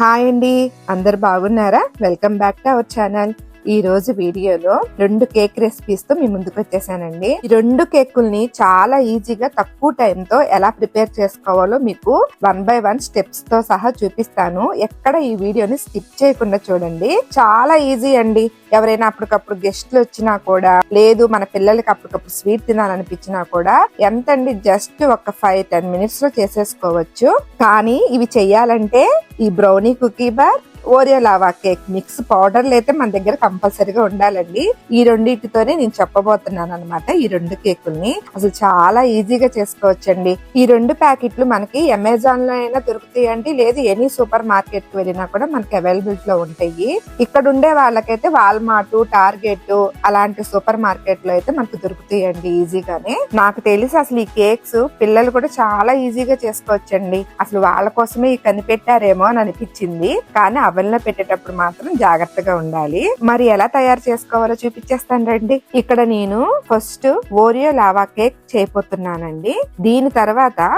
Hi అండి, అందరు బాగున్నారా? Welcome back to our channel. ఈ రోజు వీడియోలో 2 కేక్ రెసిపీస్ తో మీ ముందుకు వచ్చేసానండి. ఈ 2 కేకుల్ని చాలా ఈజీగా తక్కువ టైం తో ఎలా ప్రిపేర్ చేసుకోవాలో మీకు 1 by 1 స్టెప్స్ తో సహా చూపిస్తాను. ఎక్కడ ఈ వీడియోని స్కిప్ చేయకుండా చూడండి. చాలా ఈజీ అండి. ఎవరైనా అప్పటికప్పుడు గెస్ట్లు వచ్చినా కూడా, లేదు మన పిల్లలకి అప్పటికప్పుడు స్వీట్ తినాలనిపించినా కూడా ఎంతండి, జస్ట్ ఒక 5-10 మినిట్స్ లో చేసేసుకోవచ్చు. కానీ ఇవి చెయ్యాలంటే ఈ brownie cookie bar, Oreo lava cake mix పౌడర్లు అయితే మన దగ్గర కంపల్సరీగా ఉండాలండి. ఈ రెండింటితోనే నేను చెప్పబోతున్నాను అనమాట. ఈ 2 కేకుల్ని అసలు చాలా ఈజీగా చేసుకోవచ్చండి. ఈ 2 ప్యాకెట్లు మనకి అమెజాన్ లో అయినా దొరుకుతాయండి, లేదు ఎనీ సూపర్ మార్కెట్ కి వెళ్ళినా కూడా మనకి అవైలబిలిటీ లో ఉంటాయి. ఇక్కడ ఉండే వాళ్ళకైతే వాల్మార్ట్, టార్గెట్ అలాంటి సూపర్ మార్కెట్ లో అయితే మనకు దొరుకుతాయండి ఈజీగానే. నాకు తెలిసి అసలు ఈ కేక్స్ పిల్లలు కూడా చాలా ఈజీగా చేసుకోవచ్చండి. అసలు వాళ్ళ కోసమే ఈ కనిపెట్టారేమో అని అనిపించింది. కానీ అవెన్ లో పెట్టేటప్పుడు మాత్రం జాగ్రత్తగా ఉండాలి. మరి ఎలా తయారు చేసుకోవాలో చూపించేస్తాను రండి. ఇక్కడ నేను ఫస్ట్ ఓరియో లావా కేక్ చేయబోతున్నానండి. దీని తర్వాత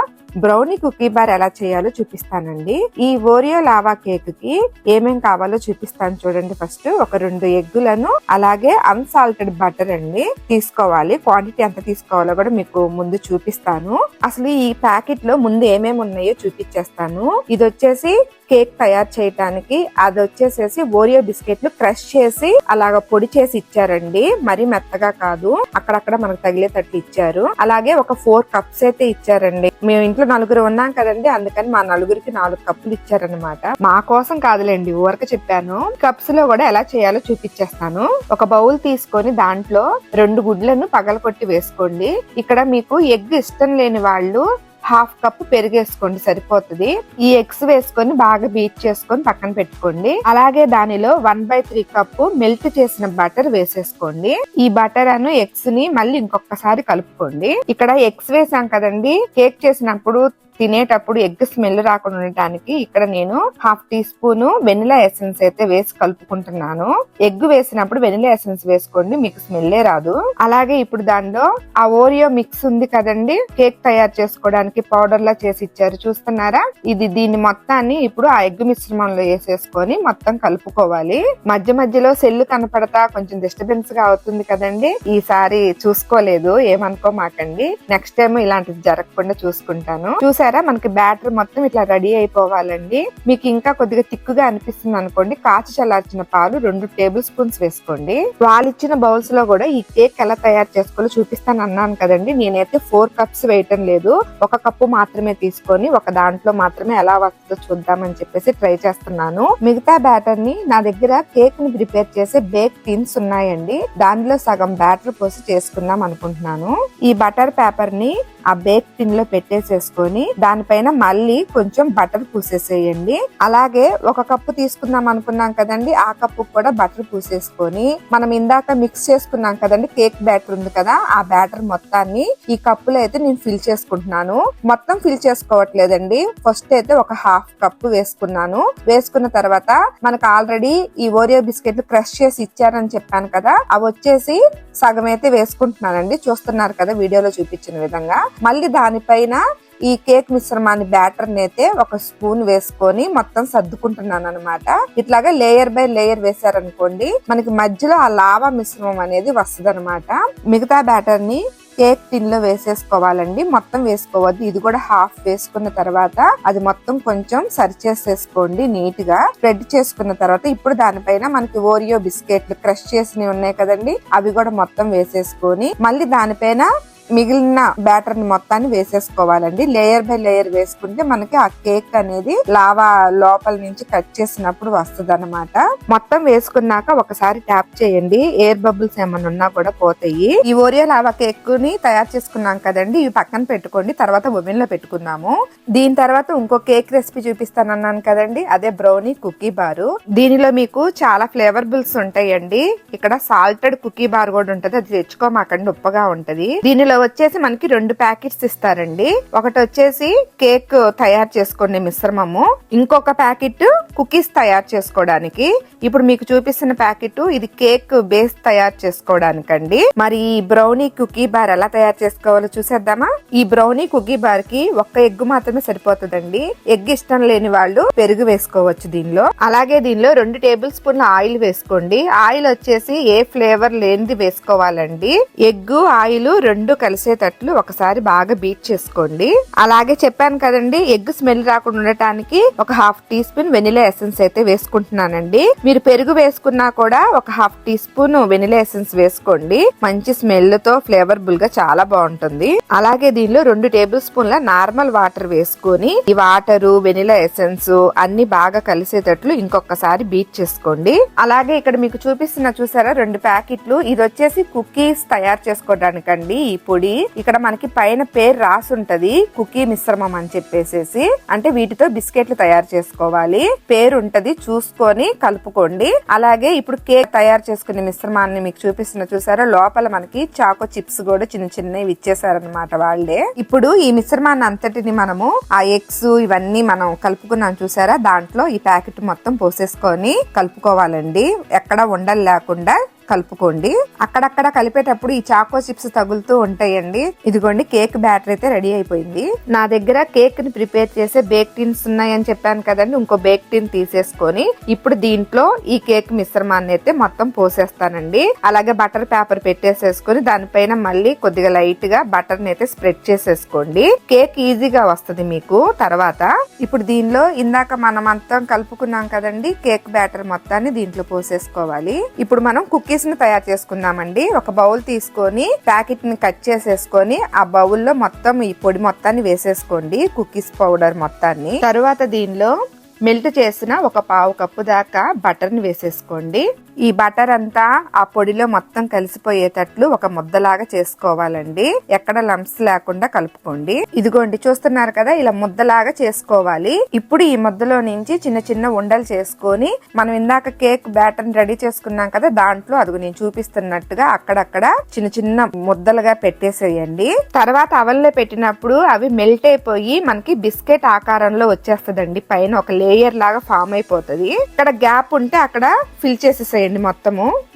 బ్రౌనీ కుకీ బార్ ఎలా చేయాలో చూపిస్తానండి. ఈ ఓరియో లావా కేక్ కి ఏమేం కావాలో చూపిస్తాను చూడండి. ఫస్ట్ ఒక 2 ఎగ్గులను, అలాగే అన్సాల్టెడ్ బటర్ అండి తీసుకోవాలి. క్వాంటిటీ ఎంత తీసుకోవాలో కూడా మీకు ముందు చూపిస్తాను. అసలు ఈ ప్యాకెట్ లో ముందు ఏమేమి ఉన్నాయో చూపించేస్తాను. ఇది వచ్చేసి కేక్ తయారు చేయడానికి, అది వచ్చేసేసి ఓరియో బిస్కెట్లు క్రష్ చేసి అలాగ పొడి చేసి ఇచ్చారండి. మరీ మెత్తగా కాదు, అక్కడక్కడ మనకు తగిలేటట్టు ఇచ్చారు. అలాగే ఒక 4 కప్స్ అయితే ఇచ్చారండి. మేము ఇంట్లో 4 ఉన్నాం కదండి, అందుకని మా 4కి 4 కప్పులు ఇచ్చారనమాట. మా కోసం కాదులేండి, ఊరక చెప్పాను. కప్స్ లో కూడా ఎలా చేయాలో చూపించేస్తాను. ఒక బౌల్ తీసుకొని దాంట్లో 2 గుడ్లను పగలకొట్టి వేసుకోండి. ఇక్కడ మీకు ఎగ్ ఇష్టం లేని వాళ్ళు 1/2 కప్ పెరిగేసుకోండి, సరిపోతుంది. ఈ ఎగ్స్ వేసుకొని బాగా బీట్ చేసుకొని పక్కన పెట్టుకోండి. అలాగే దానిలో 1/3 కప్పు మెల్ట్ చేసిన బటర్ వేసేసుకోండి. ఈ బటర్ అను ఎగ్స్ ని మళ్ళీ ఇంకొకసారి కలుపుకోండి. ఇక్కడ ఎగ్స్ వేసాం కదండి, కేక్ చేసినప్పుడు తినేటప్పుడు ఎగ్ స్మెల్ రాకుండా ఉండటానికి ఇక్కడ నేను 1/2 టీ స్పూన్ వెనిలా ఎసెన్స్ అయితే వేసి కలుపుకుంటున్నాను. ఎగ్ వేసినప్పుడు వెనిలా ఎసెన్స్ వేసుకోండి, మీకు స్మెల్లే రాదు. అలాగే ఇప్పుడు దానిలో ఆ ఓరియో మిక్స్ ఉంది కదండి, కేక్ తయారు చేసుకోవడానికి పౌడర్ లా చేసి ఇచ్చారు, చూస్తున్నారా? దీన్ని మొత్తాన్ని ఇప్పుడు ఆ ఎగ్ మిశ్రమంలో వేసేసుకొని మొత్తం కలుపుకోవాలి. మధ్య మధ్యలో సెల్లు కనపడతా కొంచెం డిస్టర్బెన్స్ గా అవుతుంది కదండి. ఈసారి చూసుకోలేదు, ఏమనుకోమాకండి. నెక్స్ట్ టైం ఇలాంటిది జరగకుండా చూసుకుంటాను. చూసారా, మనకి బ్యాటర్ మొత్తం ఇట్లా రెడీ అయిపోవాలండి. మీకు ఇంకా కొద్దిగా తిక్కుగా అనిపిస్తుంది అనుకోండి, కాచి చల్లార్చిన పాలు 2 టేబుల్ స్పూన్స్ వేసుకోండి. వాళ్ళు ఇచ్చిన బౌల్స్ లో కూడా ఈ కేక్ ఎలా తయారు చేసుకోవాలో చూపిస్తాను అన్నాను కదండి. నేనైతే 4 కప్స్ వేయటం లేదు, 1 కప్పు మాత్రమే తీసుకొని ఒక దాంట్లో మాత్రమే ఎలా వస్తుందో చూద్దామని చెప్పేసి ట్రై చేస్తున్నాను. మిగతా బ్యాటర్ ని నా దగ్గర కేక్ ని ప్రిపేర్ చేసే బేక్ టిన్స్ ఉన్నాయండి, దానిలో సగం బ్యాటర్ పోసి చేసుకుందాం అనుకుంటున్నాను. ఈ బటర్ పేపర్ ని ఆ బేక్ టిన్ లో పెట్టేసేసుకొని దానిపైన మళ్ళీ కొంచెం బటర్ పూసేసేయండి. అలాగే 1 కప్పు తీసుకుందాం అనుకున్నాం కదండి, ఆ కప్పు కూడా బటర్ పూసేసుకొని మనం ఇందాక మిక్స్ చేసుకున్నాం కదండి కేక్ బ్యాటర్ ఉంది కదా, ఆ బ్యాటర్ మొత్తాన్ని ఈ కప్పులో అయితే నేను ఫిల్ చేసుకుంటున్నాను. మొత్తం ఫిల్ చేసుకోవట్లేదండి, ఫస్ట్ అయితే ఒక 1/2 కప్పు వేసుకున్నాను. వేసుకున్న తర్వాత మనకు ఆల్రెడీ ఈ ఓరియో బిస్కెట్లు క్రష్ చేసి ఇచ్చారని చెప్పాను కదా, అవి వచ్చేసి సగం అయితే వేసుకుంటున్నానండి. చూస్తున్నారు కదా వీడియోలో చూపించిన విధంగా. మళ్ళీ దానిపైన ఈ కేక్ మిశ్రమాన్ని బ్యాటర్ అయితే 1 స్పూన్ వేసుకొని మొత్తం సర్దుకుంటున్నాను అనమాట. ఇట్లాగా లేయర్ బై లేయర్ వేసారనుకోండి, మనకి మధ్యలో ఆ లావా మిశ్రమం అనేది వస్తుంది అనమాట. మిగతా బ్యాటర్ ని కేక్ టిన్ లో వేసేసుకోవాలండి, మొత్తం వేసుకోవద్దు. ఇది కూడా 1/2 వేసుకున్న తర్వాత అది మొత్తం కొంచెం సరి చేసేసుకోండి. నీట్ గా స్ప్రెడ్ చేసుకున్న తర్వాత ఇప్పుడు దానిపైన మనకి ఓరియో బిస్కెట్లు క్రష్ చేసినవి ఉన్నాయి కదండి, అవి కూడా మొత్తం వేసేసుకొని మళ్ళీ దానిపైన మిగిలిన బ్యాటర్ ని మొత్తాన్ని వేసేసుకోవాలండి. లేయర్ బై లేయర్ వేసుకుంటే మనకి ఆ కేక్ అనేది లావా లోపల నుంచి కట్ చేసినప్పుడు వస్తుంది అనమాట. మొత్తం వేసుకున్నాక ఒకసారి ట్యాప్ చేయండి, ఎయిర్ బబుల్స్ ఏమైనా ఉన్నా కూడా పోతాయి. ఈ ఓరియో లావా కేక్ ని తయారు చేసుకున్నాం కదండి, ఇవి పక్కన పెట్టుకోండి, తర్వాత ఓవెన్ లో పెట్టుకుందాము. దీని తర్వాత ఇంకో కేక్ రెసిపీ చూపిస్తానన్నాను కదండి, అదే బ్రౌనీ కుకీ బారు. దీనిలో మీకు చాలా ఫ్లేవరబుల్స్ ఉంటాయండి. ఇక్కడ సాల్టెడ్ కుకీ బార్ కూడా ఉంటది, అది తెచ్చుకోమాకండి, ఉప్పగా ఉంటది. దీనిలో దీంట్లో వచ్చేసి మనకి 2 ప్యాకెట్స్ ఇస్తారండి. ఒకటి వచ్చేసి కేక్ తయారు చేసుకునే మిశ్రమము, ఇంకొక ప్యాకెట్ కుకీస్ తయారు చేసుకోవడానికి. ఇప్పుడు మీకు చూపిస్తున్న ప్యాకెట్ ఇది కేక్ బేస్ తయారు చేసుకోవడానికండి. మరి ఈ బ్రౌనీ కుకీ బార్ ఎలా తయారు చేసుకోవాలో చూసేద్దామా. ఈ బ్రౌనీ కుకీ బార్ కి ఒక్క ఎగ్ మాత్రమే సరిపోతుందండి. ఎగ్ ఇష్టం లేని వాళ్ళు పెరుగు వేసుకోవచ్చు దీనిలో. అలాగే దీనిలో 2 టేబుల్ స్పూన్ల ఆయిల్ వేసుకోండి. ఆయిల్ వచ్చేసి ఏ ఫ్లేవర్ లేనిది వేసుకోవాలండి. ఎగ్ ఆయిల్ 2 కలిసేటట్లు ఒకసారి బాగా బీట్ చేసుకోండి. అలాగే చెప్పాను కదండి, ఎగ్ స్మెల్ రాకుండా ఉండటానికి ఒక 1/2 టీ స్పూన్ వెనిలా ఎసెన్స్ అయితే వేసుకుంటున్నానండి. మీరు పెరుగు వేసుకున్నా కూడా ఒక 1/2 టీ స్పూన్ వెనిలా ఎసెన్స్ వేసుకోండి. మంచి స్మెల్ తో ఫ్లేవర్ఫుల్ గా చాలా బాగుంటుంది. అలాగే దీనిలో 2 టేబుల్ స్పూన్ల నార్మల్ వాటర్ వేసుకొని ఈ వాటర్ వెనిలా ఎసెన్స్ అన్ని బాగా కలిసేటట్లు ఇంకొకసారి బీట్ చేసుకోండి. అలాగే ఇక్కడ మీకు చూపిస్తున్నా చూసారా 2 ప్యాకెట్లు. ఇది వచ్చేసి కుకీస్ తయారు చేసుకోవడానికండి. ఈ పొడి ఇక్కడ మనకి పైన పేరు రాసి ఉంటది, కుకీ మిశ్రమం అని చెప్పేసేసి. అంటే వీటితో బిస్కెట్లు తయారు చేసుకోవాలి, పేరు ఉంటది, చూసుకొని కలుపుకోండి. అలాగే ఇప్పుడు కేక్ తయారు చేసుకునే మిశ్రమాన్ని మీకు చూపిస్తున్న చూసారా, లోపల మనకి చాకో చిప్స్ కూడా చిన్న చిన్నవి ఇచ్చేసారనమాట వాళ్ళే. ఇప్పుడు ఈ మిశ్రమాన్ని అంతటిని మనము ఆ ఎగ్స్ ఇవన్నీ మనం కలుపుకున్నాం చూసారా, దాంట్లో ఈ ప్యాకెట్ మొత్తం పోసేసుకొని కలుపుకోవాలండి. ఎక్కడ ఉండలు లేకుండా కలుపుకోండి. అక్కడక్కడ కలిపేటప్పుడు ఈ చాకో చిప్స్ తగులుతూ ఉంటాయండి. ఇదిగోండి కేక్ బ్యాటర్ అయితే రెడీ అయిపోయింది. నా దగ్గర కేక్ ని ప్రిపేర్ చేసే బేక్ టిన్స్ ఉన్నాయని చెప్పాను కదండి. ఇంకో బేక్ టిన్ తీసేసుకొని ఇప్పుడు దీంట్లో ఈ కేక్ మిశ్రమాన్ని అయితే మొత్తం పోసేస్తానండి. అలాగే బటర్ పేపర్ పెట్టేసేసుకొని దానిపైన మళ్ళీ కొద్దిగా లైట్ గా బటర్ ని అయితే స్ప్రెడ్ చేసేసుకోండి. కేక్ ఈజీగా వస్తుంది మీకు తర్వాత. ఇప్పుడు దీనిలో ఇందాక మనం అంతా కలుపుకున్నాం కదండి, కేక్ బ్యాటర్ మొత్తాన్ని దీంట్లో పోసేసుకోవాలి. ఇప్పుడు మనం కుకీస్ ని తయారు చేసుకుందామండి. ఒక బౌల్ తీసుకొని ప్యాకెట్ ని కట్ చేసేసుకొని ఆ బౌల్ లో మొత్తం ఈ పొడి మొత్తాన్ని వేసేసుకోండి, కుకీస్ పౌడర్ మొత్తాన్ని. తరువాత దీనిలో మెల్ట్ చేసిన ఒక 1/2 కప్పు దాకా బటర్ ని వేసేసుకోండి. ఈ బటర్ అంతా ఆ పొడిలో మొత్తం కలిసిపోయేటట్లు ఒక ముద్దలాగా చేసుకోవాలండి. ఎక్కడ లంప్స్ లేకుండా కలుపుకోండి. ఇదిగోండి చూస్తున్నారు కదా, ఇలా ముద్దలాగా చేసుకోవాలి. ఇప్పుడు ఈ ముద్దలో నుంచి చిన్న చిన్న ఉండలు చేసుకొని మనం ఇందాక కేక్ బ్యాటర్ రెడీ చేసుకున్నాం కదా, దాంట్లో అదిగో నేను చూపిస్తున్నట్టుగా అక్కడక్కడ చిన్న చిన్న ముద్దలుగా పెట్టేసేయండి. తర్వాత అవెన్లో పెట్టినప్పుడు అవి మెల్ట్ అయిపోయి మనకి బిస్కెట్ ఆకారంలో వచ్చేస్తదండి. పైన ఒక లేయర్ లాగా ఫామ్ అయిపోతుంది. ఇక్కడ గ్యాప్ ఉంటే అక్కడ ఫిల్ చేసేసేయండి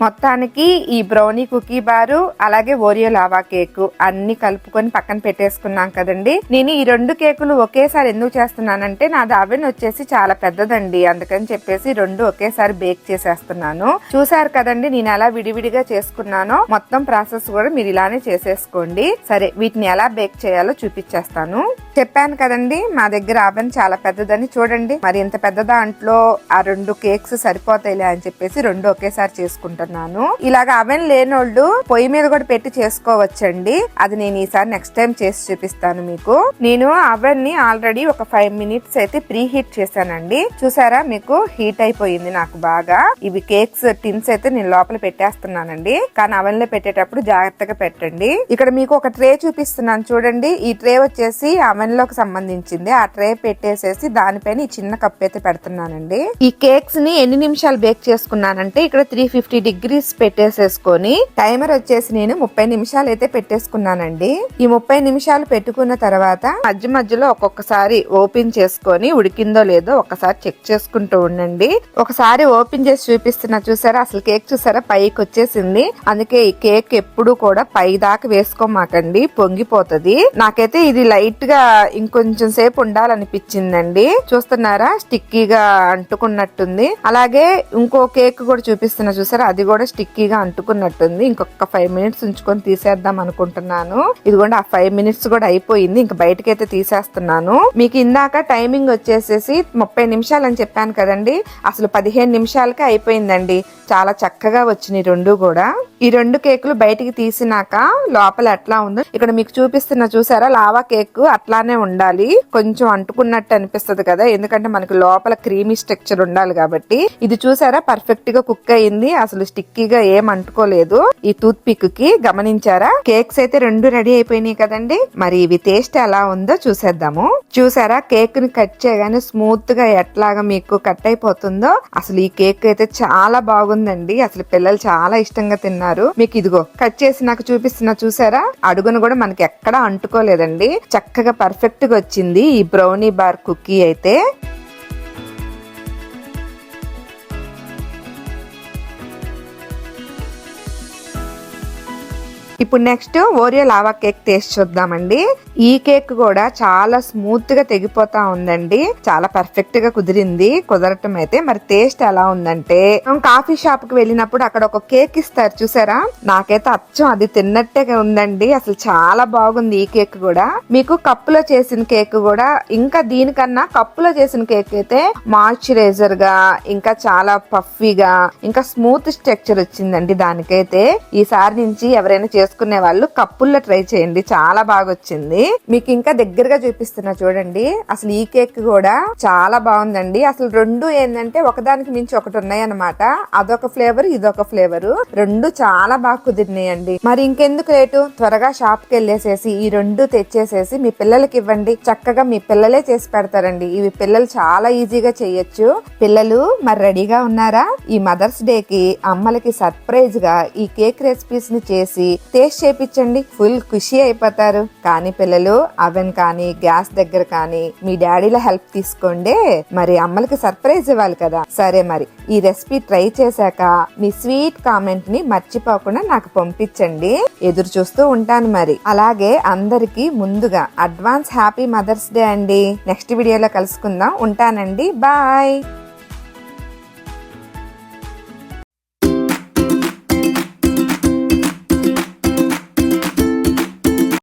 మొత్తానికి. ఈ బ్రౌనీ కుకీ బారు అలాగే ఓరియో లావా కేక్ అన్ని కలుపుకొని పక్కన పెట్టేసుకున్నాం కదండి. నేను ఈ 2 కేకులు ఒకేసారి ఎందుకు చేస్తున్నానంటే నాది అవెన్ వచ్చేసి చాలా పెద్దదండి, అందుకని చెప్పేసి 2 ఒకేసారి బేక్ చేసేస్తున్నాను. చూసారు కదండి నేను ఎలా విడివిడిగా చేసుకున్నానో. మొత్తం ప్రాసెస్ కూడా మీరు ఇలానే చేసేసుకోండి. సరే, వీటిని ఎలా బేక్ చేయాలో చూపించేస్తాను. చెప్పాను కదండి మా దగ్గర అవెన్ చాలా పెద్దదని. చూడండి మరి ఇంత పెద్ద దాంట్లో ఆ 2 కేక్స్ సరిపోతాయిలే అని చెప్పేసి 2 ఒకేసారి చేసుకుంటున్నాను. ఇలాగ అవెన్ లేనోళ్ళు పొయ్యి మీద కూడా పెట్టి చేసుకోవచ్చండి. అది నేను ఈసారి నెక్స్ట్ టైం చేసి చూపిస్తాను మీకు. నేను అవెన్ ని ఆల్రెడీ ఒక 5 మినిట్స్ అయితే ప్రీ హీట్ చేశానండి. చూసారా మీకు హీట్ అయిపోయింది నాకు బాగా. ఇవి కేక్స్ టిన్స్ అయితే నేను లోపల పెట్టేస్తున్నానండి, కానీ అవెన్ లో పెట్టేటప్పుడు జాగ్రత్తగా పెట్టండి. ఇక్కడ మీకు ఒక ట్రే చూపిస్తున్నాను చూడండి. ఈ ట్రే వచ్చేసి అవెన్ లోకి సంబంధించింది. ఆ ట్రే పెట్టేసేసి దానిపైన ఈ చిన్న కప్ అయితే పెడుతున్నానండి. ఈ కేక్స్ ని ఎన్ని నిమిషాలు బేక్ చేసుకున్నానంటే ఇక్కడ 350 డిగ్రీస్ పెట్టేసేసుకొని టైమర్ వచ్చేసి నేను 30 నిమిషాలు అయితే పెట్టేసుకున్నానండి. ఈ 30 నిమిషాలు పెట్టుకున్న తర్వాత మధ్య మధ్యలో ఒక్కొక్కసారి ఓపెన్ చేసుకొని ఉడికిందో లేదో ఒకసారి చెక్ చేసుకుంటూ ఉండండి. ఒకసారి ఓపెన్ చేసి చూపిస్తున్నా చూసారా, అసలు కేక్ చూసారా పైకి వచ్చేసింది. అందుకే ఈ కేక్ ఎప్పుడు కూడా పై దాకా వేసుకోమాకండి, పొంగిపోతుంది. నాకైతే ఇది లైట్ గా ఇంకొంచెం సేపు ఉండాలనిపించిందండి. చూస్తున్నారా స్టిక్కీగా అంటుకున్నట్టుంది. అలాగే ఇంకో కేక్ కూడా చూపిస్తున్నా చూసారా, అది కూడా స్టిక్కీగా అంటుకున్నట్టుంది. ఇంకొక 5 మినిట్స్ ఉంచుకొని తీసేద్దాం అనుకుంటున్నాను. ఇదిగోండి ఆ 5 మినిట్స్ కూడా అయిపోయింది. ఇంక బయటకైతే తీసేస్తున్నాను. మీకు ఇందాక టైమింగ్ వచ్చేసేసి 30 నిమిషాలు అని చెప్పాను కదండి, అసలు 15 నిమిషాలకే అయిపోయిందండి. చాలా చక్కగా వచ్చినాయి 2 కూడా. ఈ 2 కేకులు బయటికి తీసినాక లోపల ఎట్లా ఉందో ఇక్కడ మీకు చూపిస్తున్నా చూసారా, లావా కేక్ అట్లానే అలానే ఉండాలి. కొంచెం అంటుకున్నట్టు అనిపిస్తుంది కదా, ఎందుకంటే మనకి లోపల క్రీమీ స్ట్రక్చర్ ఉండాలి కాబట్టి. ఇది చూసారా పర్ఫెక్ట్ గా కుక్ అయింది, అసలు స్టిక్కీగా ఏం అంటుకోలేదు ఈ టూత్ పిక్ కి. గమనించారా? కేక్స్ అయితే 2 రెడీ అయిపోయినాయి కదండి. మరి ఇవి టేస్ట్ ఎలా ఉందో చూసేద్దాము. చూసారా కేక్ ని కట్ చేయగానే స్మూత్ గా ఎట్లాగా మీకు కట్ అయిపోతుందో. అసలు ఈ కేక్ అయితే చాలా బాగుందండి, అసలు పిల్లలు చాలా ఇష్టంగా తిన్నారు. మీకు ఇదిగో కట్ చేసి నాకు చూపిస్తున్నా చూసారా, అడుగును కూడా మనకి ఎక్కడా అంటుకోలేదండి, చక్కగా పర్ఫెక్ట్ గా వచ్చింది ఈ బ్రౌనీ బార్ కుకీ అయితే. ఇప్పుడు next Oreo lava cake taste చూద్దామండి. ఈ కేక్ కూడా చాలా స్మూత్ గా తెగిపోతా ఉందండి, చాలా పర్ఫెక్ట్ గా కుదిరింది. కుదరటం అయితే మరి టేస్ట్ ఎలా ఉందంటే, కాఫీ షాప్ కి వెళ్ళినప్పుడు అక్కడ ఒక కేక్ ఇస్తారు చూసారా, నాకైతే అచ్చం అది తిన్నట్టుగా ఉందండి. అసలు చాలా బాగుంది ఈ కేక్ కూడా. మీకు కప్పులో చేసిన కేక్ కూడా, ఇంకా దీనికన్నా కప్పులో చేసిన కేక్ అయితే మాయిశ్చరైజర్ గా, ఇంకా చాలా పఫీగా, ఇంకా స్మూత్ స్ట్రక్చర్ వచ్చిందండి దానికైతే. ఈసారి నుంచి ఎవరైనా చేసుకునే వాళ్ళు కప్పుల్లో ట్రై చేయండి, చాలా బాగా వచ్చింది. మీకు ఇంకా దగ్గరగా చూపిస్తున్నా చూడండి. అసలు ఈ కేక్ కూడా చాలా బాగుందండి. అసలు రెండు ఏంటంటే ఒకదానికి మించి ఒకటి ఉన్నాయి అన్నమాట. అదొక ఫ్లేవర్, ఇదొక ఫ్లేవర్, రెండు చాలా బాగా కుదిరినాయండి. మరి ఇంకెందుకు లేటు, త్వరగా షాప్ కి వెళ్ళేసేసి ఈ రెండు తెచ్చేసేసి మీ పిల్లలకి ఇవ్వండి. చక్కగా మీ పిల్లలే చేసి పెడతారండి. ఇవి పిల్లలు చాలా ఈజీగా చేయొచ్చు. పిల్లలు మరి రెడీగా ఉన్నారా? ఈ మదర్స్ డే కి అమ్మలకి సర్ప్రైజ్ గా ఈ కేక్ రెసిపీస్ ని చేసి టేస్ట్ చేయించండి, ఫుల్ ఖుషి అయిపోతారు. కానీ పిల్లలు అవెన్ కానీ గ్యాస్ దగ్గర కానీ మీ డాడీల హెల్ప్ తీసుకోండి, మరి అమ్మలకి సర్ప్రైజ్ ఇవ్వాలి కదా. సరే మరి ఈ రెసిపీ ట్రై చేశాక మీ స్వీట్ కామెంట్ ని మర్చిపోకుండా నాకు పంపించండి, ఎదురు చూస్తూ ఉంటాను. మరి అలాగే అందరికి ముందుగా అడ్వాన్స్ హ్యాపీ మదర్స్ డే అండి. నెక్స్ట్ వీడియోలో కలుసుకుందాం, ఉంటానండి, బాయ్.